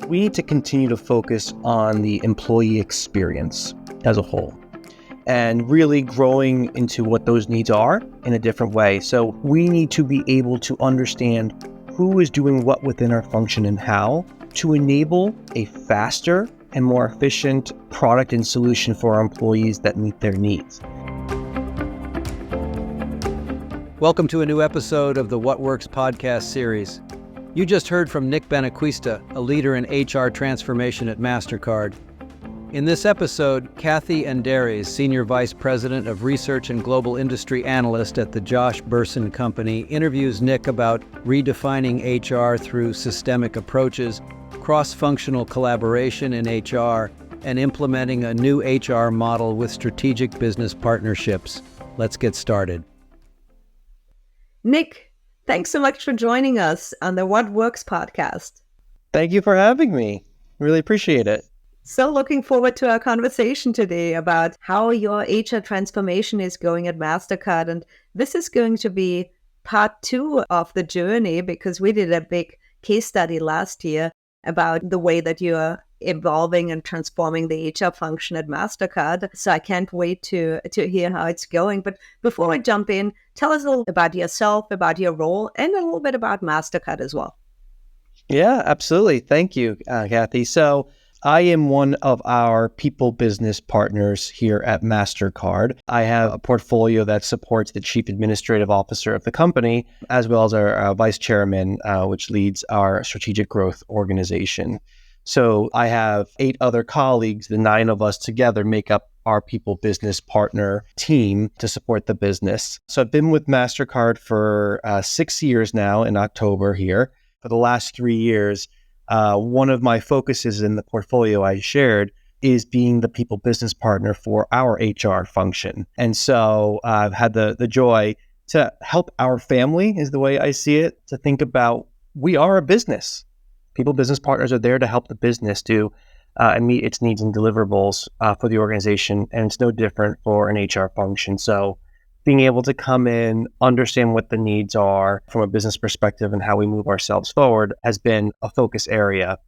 we need to continue to focus on the employee experience as a whole and really growing into what those needs are in a different way. So we need to be able to understand who is doing what within our function and how to enable a faster and more efficient product and solution for our employees that meet their needs. Welcome to a new episode of the WhatWorks podcast series. You just heard from Nick Benaquista, a leader in HR transformation at Mastercard. In this episode, Kathy Enderes, Senior Vice President of Research and Global Industry Analyst at the Josh Bersin Company, interviews Nick about redefining HR through systemic approaches, cross-functional collaboration in HR, and implementing a new HR model with strategic business partnerships. Let's get started. Nick, thanks so much for joining us on the WhatWorks podcast. Thank you for having me. Really appreciate it. So looking forward to our conversation today about how your HR transformation is going at Mastercard. And this is going to be part 2 of the journey because we did a big case study last year about the way that you are evolving and transforming the HR function at Mastercard. So I can't wait to hear how it's going. But before I jump in, tell us a little about yourself, about your role, and a little bit about Mastercard as well. Yeah, absolutely. Thank you, Kathy. So I am one of our people business partners here at Mastercard. I have a portfolio that supports the chief administrative officer of the company, as well as our vice chairman, which leads our strategic growth organization. So I have 8 other colleagues. The 9 of us together make up our people business partner team to support the business. So I've been with Mastercard for 6 years now in October here. For the last 3 years, one of my focuses in the portfolio I shared is being the people business partner for our HR function. And so I've had the joy to help our family, is the way I see it, to think about we are a business. People business partners are there to help the business do and meet its needs and deliverables for the organization. And it's no different for an HR function. So being able to come in, understand what the needs are from a business perspective and how we move ourselves forward has been a focus area.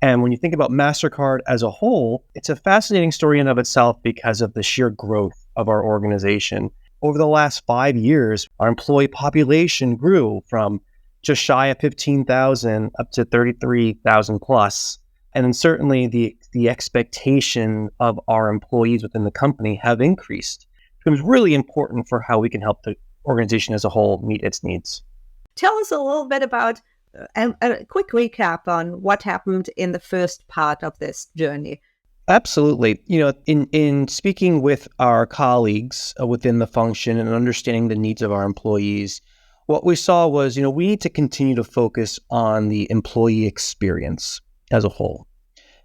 And when you think about Mastercard as a whole, it's a fascinating story in of itself because of the sheer growth of our organization. Over the last 5 years, our employee population grew from just shy of 15,000 up to 33,000 plus. And then certainly the expectation of our employees within the company have increased. It becomes really important for how we can help the organization as a whole meet its needs. Tell us a little bit about a quick recap on what happened in the first part of this journey. Absolutely. In speaking with our colleagues within the function and understanding the needs of our employees, what we saw was, we need to continue to focus on the employee experience as a whole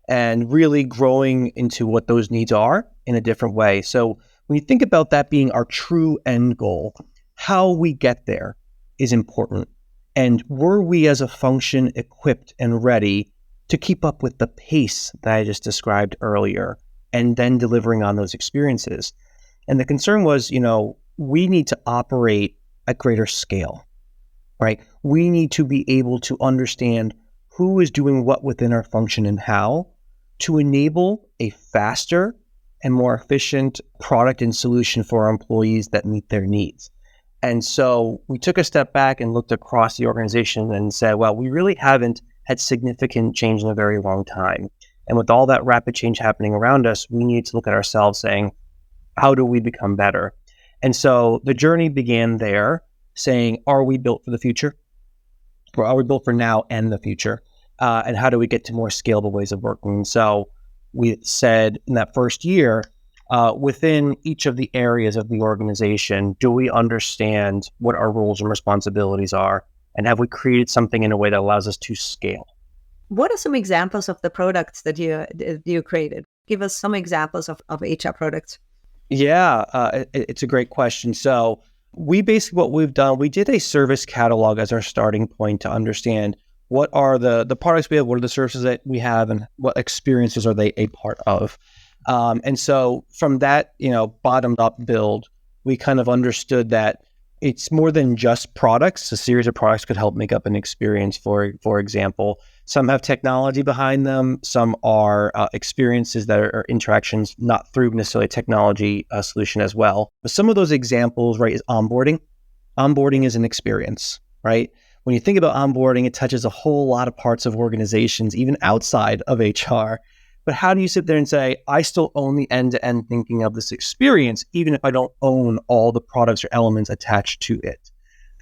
and really growing into what those needs are in a different way. So when you think about that being our true end goal, how we get there is important. And were we as a function equipped and ready to keep up with the pace that I just described earlier and then delivering on those experiences? And the concern was, we need to operate at greater scale, right? We need to be able to understand who is doing what within our function and how to enable a faster and more efficient product and solution for our employees that meet their needs. And so we took a step back and looked across the organization and said, well, we really haven't had significant change in a very long time. And with all that rapid change happening around us, we need to look at ourselves saying, how do we become better? And so the journey began there, saying, are we built for the future? Or are we built for now and the future? And how do we get to more scalable ways of working? So we said in that first year, within each of the areas of the organization, do we understand what our roles and responsibilities are? And have we created something in a way that allows us to scale? What are some examples of the products that you created? Give us some examples of HR products. Yeah, it's a great question. So what we've done, we did a service catalog as our starting point to understand what are the products we have, what are the services that we have, and what experiences are they a part of. And so from that, bottomed up build, we kind of understood that It's more than just products. A series of products could help make up an experience, for example. Some have technology behind them. Some are experiences that are interactions not through necessarily a technology solution as well. But some of those examples, right, is onboarding. Onboarding is an experience, right? When you think about onboarding, it touches a whole lot of parts of organizations, even outside of HR. But how do you sit there and say, I still own the end-to-end thinking of this experience, even if I don't own all the products or elements attached to it,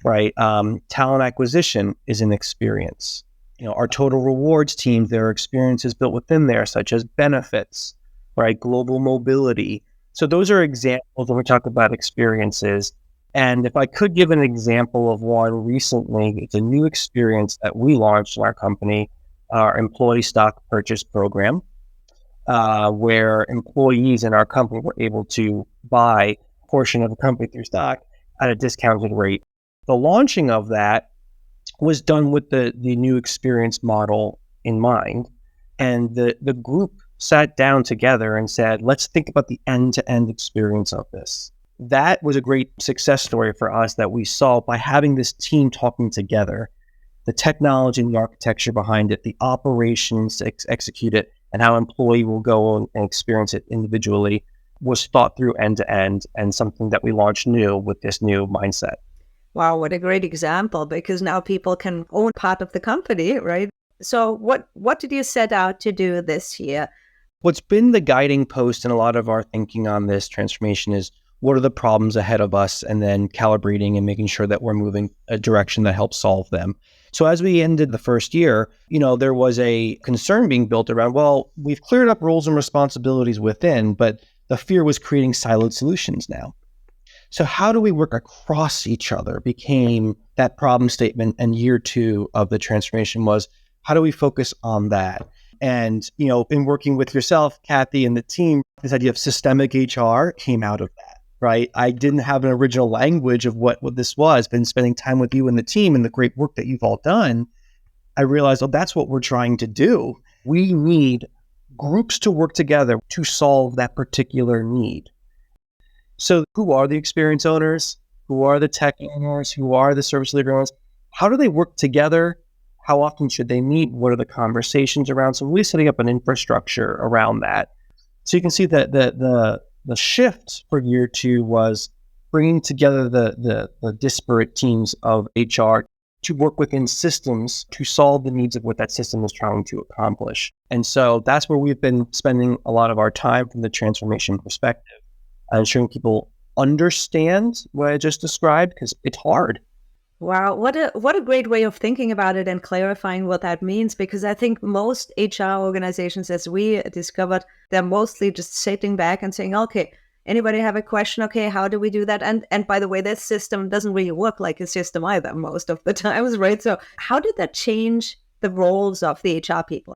right? Talent acquisition is an experience. Our total rewards team, there are experiences built within there, such as benefits, right? Global mobility. So those are examples when we talk about experiences. And if I could give an example of one recently, it's a new experience that we launched in our company, our employee stock purchase program, where employees in our company were able to buy a portion of the company through stock at a discounted rate. The launching of that was done with the new experience model in mind. And the group sat down together and said, let's think about the end-to-end experience of this. That was a great success story for us that we saw by having this team talking together, the technology and the architecture behind it, the operations to execute it, and how an employee will go and experience it individually was thought through end to end, and something that we launched new with this new mindset. Wow, what a great example, because now people can own part of the company, right? So what did you set out to do this year? What's been the guiding post in a lot of our thinking on this transformation is what are the problems ahead of us, and then calibrating and making sure that we're moving a direction that helps solve them. So as we ended the first year, there was a concern being built around, well, we've cleared up roles and responsibilities within, but the fear was creating siloed solutions now. So how do we work across each other became that problem statement, and year 2 of the transformation was, how do we focus on that? And, in working with yourself, Kathy, and the team, this idea of systemic HR came out of that, right? I didn't have an original language of what this was, but in spending time with you and the team and the great work that you've all done, I realized, that's what we're trying to do. We need groups to work together to solve that particular need. So who are the experience owners? Who are the tech owners? Who are the service delivery owners? How do they work together? How often should they meet? What are the conversations around? So we're setting up an infrastructure around that. So you can see that the shift for year 2 was bringing together the disparate teams of HR to work within systems to solve the needs of what that system is trying to accomplish. And so that's where we've been spending a lot of our time from the transformation perspective, ensuring people understand what I just described, because it's hard. Wow, what a great way of thinking about it and clarifying what that means, because I think most HR organizations, as we discovered, they're mostly just sitting back and saying, okay, anybody have a question? Okay, how do we do that? And by the way, this system doesn't really work like a system either most of the times, right? So how did that change the roles of the HR people?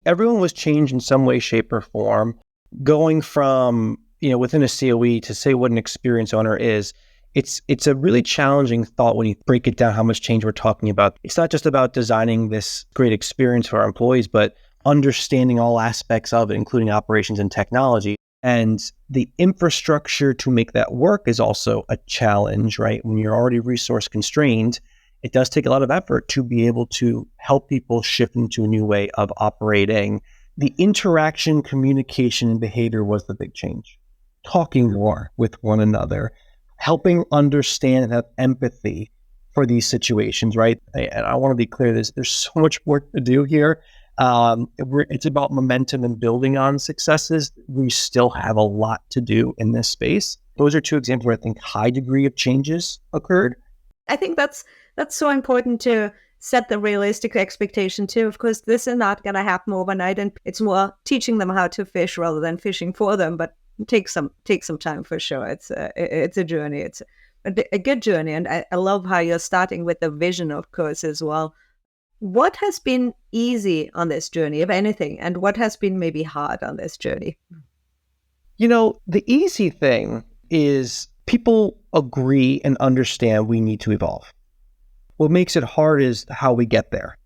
Everyone was changed in some way, shape, or form, going from, within a COE to say what an experience owner is. It's a really challenging thought when you break it down how much change we're talking about. It's not just about designing this great experience for our employees, but understanding all aspects of it, including operations and technology. And the infrastructure to make that work is also a challenge, right? When you're already resource constrained, it does take a lot of effort to be able to help people shift into a new way of operating. The interaction, communication, and behavior was the big change. Talking more with one another, helping understand and have empathy for these situations, right? And I want to be clear, there's so much work to do here. It's about momentum and building on successes. We still have a lot to do in this space. Those are 2 examples where I think high degree of changes occurred. I think that's so important to set the realistic expectation too. Of course, this is not going to happen overnight, and it's more teaching them how to fish rather than fishing for them. But take some time for sure. It's a journey. It's a good journey, and I love how you're starting with the vision, of course, as well. What has been easy on this journey, if anything, and what has been maybe hard on this journey? The easy thing is people agree and understand we need to evolve. What makes it hard is how we get there,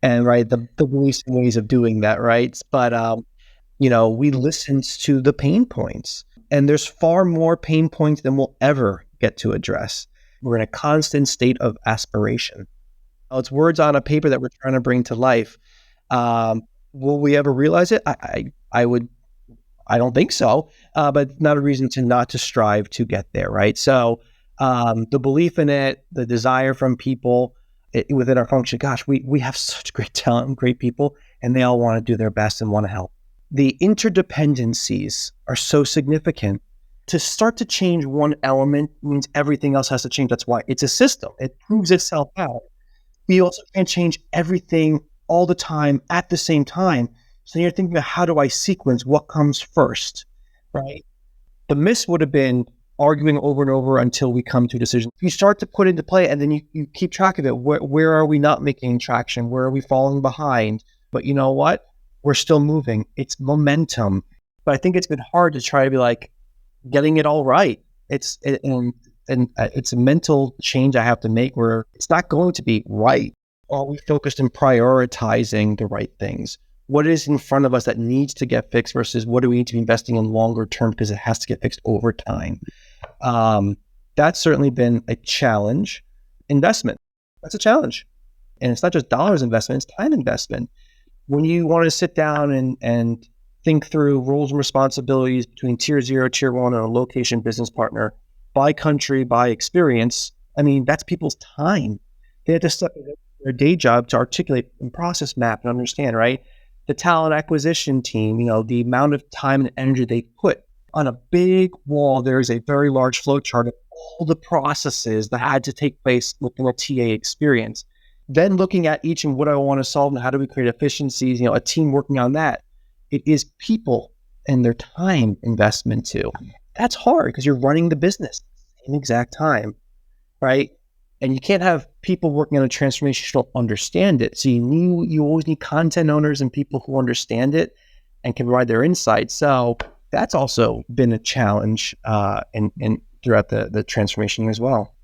and right, the ways of doing that, right? But we listened to the pain points, and there's far more pain points than we'll ever get to address. We're in a constant state of aspiration. It's words on a paper that we're trying to bring to life. Will we ever realize it? I don't think so, but not a reason to not to strive to get there, right? So the belief in it, the desire from people within our function, gosh, we have such great talent and great people, and they all want to do their best and want to help. The interdependencies are so significant. To start to change one element means everything else has to change. That's why it's a system. It proves itself out. We also can't change everything all the time at the same time. So you're thinking about, how do I sequence what comes first, right? The miss would have been arguing over and over until we come to a decision. You start to put into play, and then you keep track of it. Where are we not making traction? Where are we falling behind? But you know what? We're still moving. It's momentum. But I think it's been hard to try to be like getting it all right. It's a mental change I have to make where it's not going to be right. Are we focused in prioritizing the right things? What is in front of us that needs to get fixed versus what do we need to be investing in longer term because it has to get fixed over time? That's certainly been a challenge. Investment, that's a challenge. And it's not just dollars investment, it's time investment. When you want to sit down and think through roles and responsibilities between tier 0, tier 1, and a location business partner, by country, by experience, I mean, that's people's time. They have to step in their day job to articulate and process map and understand, right? The talent acquisition team, the amount of time and energy they put on a big wall, there is a very large flow chart of all the processes that had to take place within a TA experience. Then looking at each and what I want to solve and how do we create efficiencies, a team working on that. It is people and their time investment too. That's hard because you're running the business at the same exact time, right? And you can't have people working on a transformation who don't understand it. So you always need content owners and people who understand it and can provide their insights. So that's also been a challenge and throughout the transformation as well.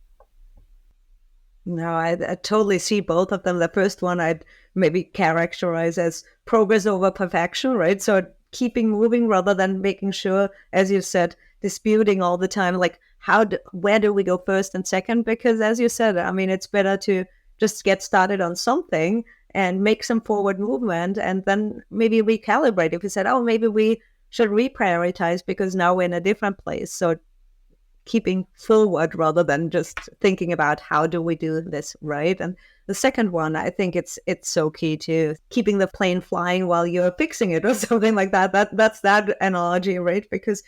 No, I totally see both of them. The first one I'd maybe characterize as progress over perfection, right? So keeping moving rather than making sure, as you said, disputing all the time, like where do we go first and second? Because as you said, I mean, it's better to just get started on something and make some forward movement and then maybe recalibrate. If you said, oh, maybe we should reprioritize because now we're in a different place. So keeping forward rather than just thinking about how do we do this, right? And the second one, I think it's so key to keeping the plane flying while you're fixing it or something like that. That's that analogy, right? Because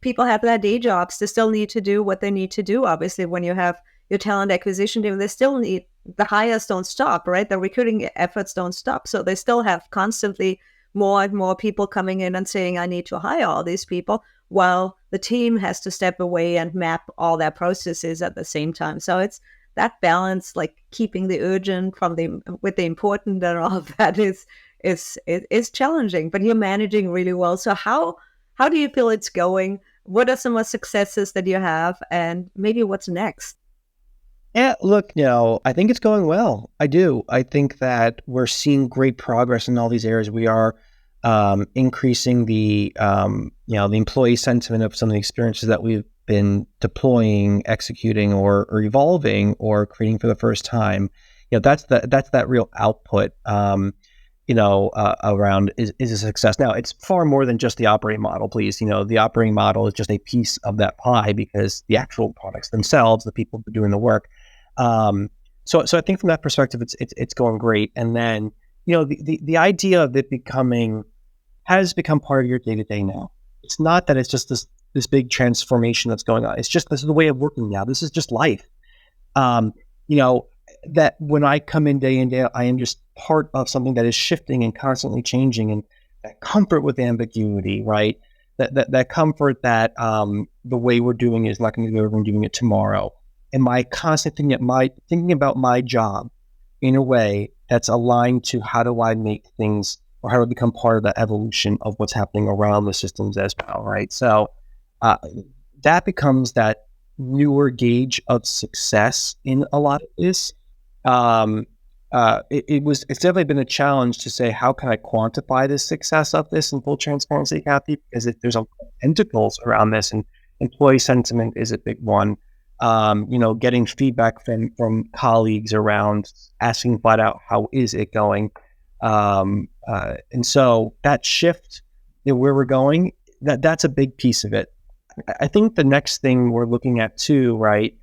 people have their day jobs. They still need to do what they need to do. Obviously, when you have your talent acquisition team, they still need, the hires don't stop, right? The recruiting efforts don't stop. So they still have constantly more and more people coming in and saying, I need to hire all these people, while the team has to step away and map all their processes at the same time. So it's that balance, like keeping the urgent with the important and all of that is challenging, but you're managing really well. So how do you feel it's going? What are some of the successes that you have, and maybe what's next? Yeah, look, I think it's going well. I do. I think that we're seeing great progress in all these areas. We are increasing the employee sentiment of some of the experiences that we've been deploying, executing, or evolving, or creating for the first time. That's that real output. Around is a success. Now, it's far more than just the operating model, please. The operating model is just a piece of that pie because the actual products themselves, the people doing the work. So I think from that perspective, it's going great. And then, the idea of it has become part of your day-to-day now. It's not that it's just this big transformation that's going on. It's just, this is the way of working now. This is just life. That when I come in day out, I am just part of something that is shifting and constantly changing, and that comfort with ambiguity, right? That comfort that the way we're doing it is not going to be the way we're doing it tomorrow. And my constant thinking about my job in a way that's aligned to how do I make things, or how do I become part of the evolution of what's happening around the systems as well, right? So that becomes that newer gauge of success in a lot of this. It's definitely been a challenge to say, how can I quantify the success of this in full transparency, Kathy? Because there's a tentacles around this, and employee sentiment is a big one. getting feedback from colleagues around asking flat out, how is it going? And so that shift where we're going, that's a big piece of it. I think the next thing we're looking at too, right?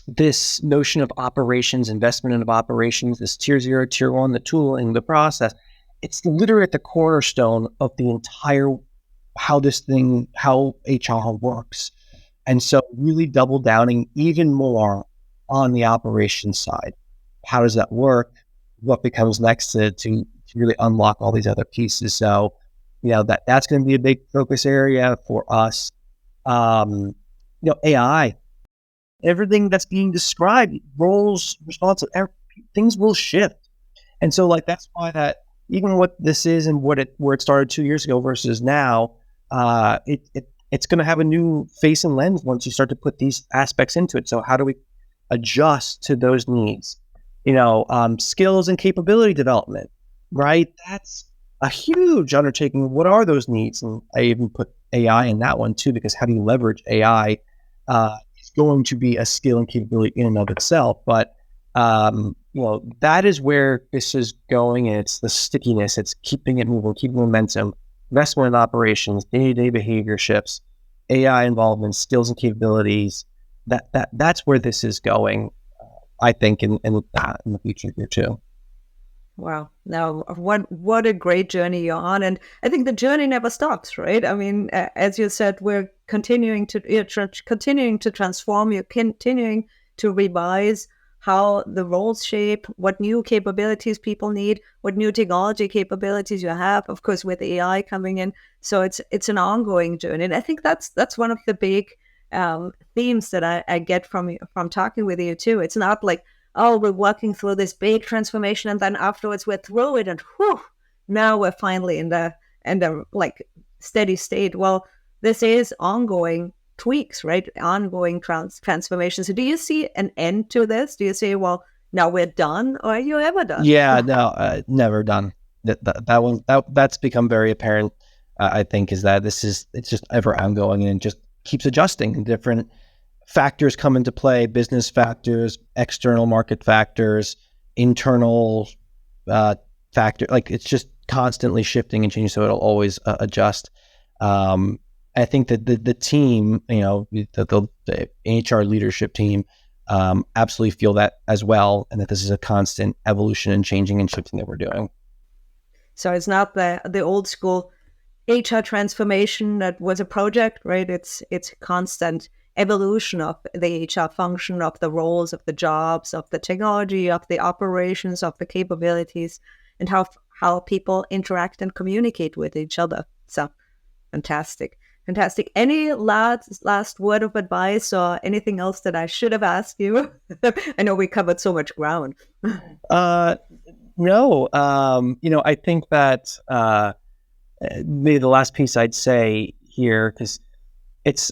This notion of operations, investment in operations, this tier 0, tier 1, the tooling, the process, it's literally at the cornerstone of the entire how HR works. And so really double downing even more on the operations side. How does that work? What becomes next to really unlock all these other pieces? So, that's going to be a big focus area for us. AI, everything that's being described, roles, responsibilities, things will shift. And so that's why that even what this is and where it started 2 years ago versus now, it's going to have a new face and lens once you start to put these aspects into it. So how do we adjust to those needs? Skills and capability development, right? That's a huge undertaking. What are those needs? And I even put AI in that one too, because how do you leverage AI? It's going to be a skill and capability in and of itself. But, that is where this is going. And it's the stickiness. It's keeping it moving, keeping momentum, investment in operations, day-to-day behavior shifts, AI involvement, skills and capabilities. That's where this is going, I think, in the future here too. Wow. Now, what a great journey you're on. And I think the journey never stops, right? I mean, as you said, we're continuing to transform, you're continuing to revise how the roles shape, what new capabilities people need, what new technology capabilities you have, of course, with AI coming in. So it's an ongoing journey. And I think that's one of the big themes that I get from talking with you too. It's not like, oh, we're working through this big transformation and then afterwards we're through it and whew, now we're finally in the steady state. Well, this is ongoing tweaks, right? Ongoing transformation. So do you see an end to this? Do you say, well, now we're done, or are you ever done? Yeah, no, never done. That's become very apparent. I think is that it's just ever ongoing and it just keeps adjusting. Different factors come into play: business factors, external market factors, internal factor. It's just constantly shifting and changing, so it'll always adjust. I think that the team, the HR leadership team, absolutely feel that as well, and that this is a constant evolution and changing and shifting that we're doing. So it's not the old school HR transformation that was a project, right? It's constant evolution of the HR function, of the roles, of the jobs, of the technology, of the operations, of the capabilities, and how people interact and communicate with each other. So fantastic. Any last word of advice or anything else that I should have asked you? I know we covered so much ground. No, I think that maybe the last piece I'd say here, because it's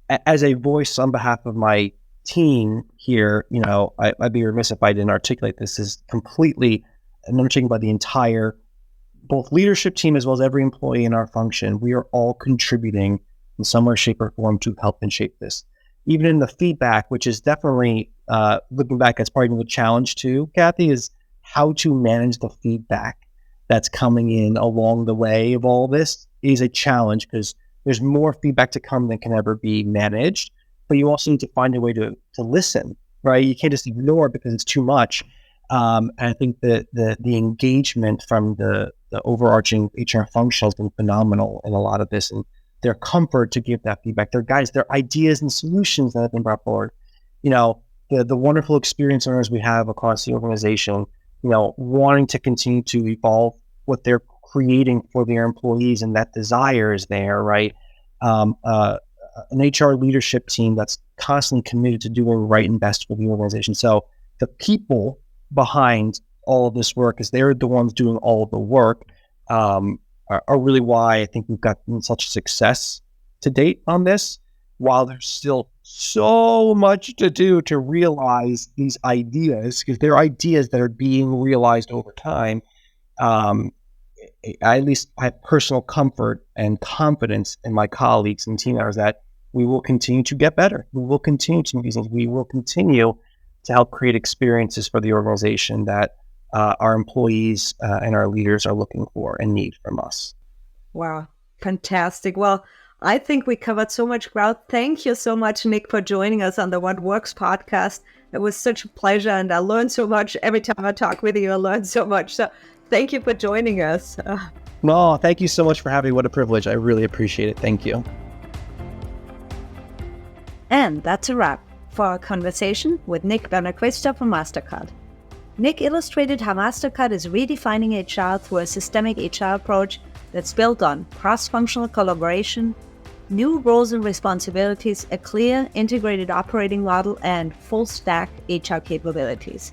as a voice on behalf of my team here, I'd be remiss if I didn't articulate this is completely an undertaking by the entire both leadership team as well as every employee in our function. We are all contributing in some way, shape, or form to help and shape this. Even in the feedback, which is definitely looking back, that's probably the challenge too, Kathy, is how to manage the feedback that's coming in along the way of all this is a challenge because there's more feedback to come than can ever be managed. But you also need to find a way to listen, right? You can't just ignore it because it's too much. And I think that the engagement from the overarching HR function has been phenomenal in a lot of this, and their comfort to give that feedback, their guidance, their ideas and solutions that have been brought forward. The wonderful experience owners we have across the organization, wanting to continue to evolve what they're creating for their employees, and that desire is there, right? An HR leadership team that's constantly committed to doing right and best for the organization. So the people behind all of this work, is they're the ones doing all of the work, are really why I think we've gotten such success to date on this, while there's still so much to do to realize these ideas, because they're ideas that are being realized over time. At least I have personal comfort and confidence in my colleagues and team members that we will continue to get better. We will continue to make these things. We will continue to help create experiences for the organization that our employees and our leaders are looking for and need from us. Wow, fantastic. Well, I think we covered so much ground. Thank you so much, Nick, for joining us on the WhatWorks podcast. It was such a pleasure, and I learned so much. Every time I talk with you, I learn so much. So thank you for joining us. No, thank you so much for having me. What a privilege. I really appreciate it. Thank you. And that's a wrap for our conversation with Nick Benaquista from Mastercard. Nick illustrated how Mastercard is redefining HR through a systemic HR approach that's built on cross-functional collaboration, new roles and responsibilities, a clear, integrated operating model, and full-stack HR capabilities.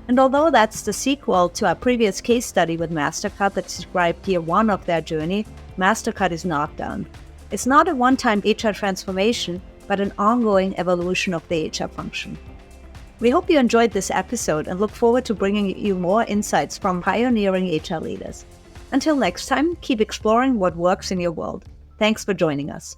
And although that's the sequel to our previous case study with Mastercard that described year one of their journey, Mastercard is not done. It's not a one-time HR transformation, but an ongoing evolution of the HR function. We hope you enjoyed this episode and look forward to bringing you more insights from pioneering HR leaders. Until next time, keep exploring what works in your world. Thanks for joining us.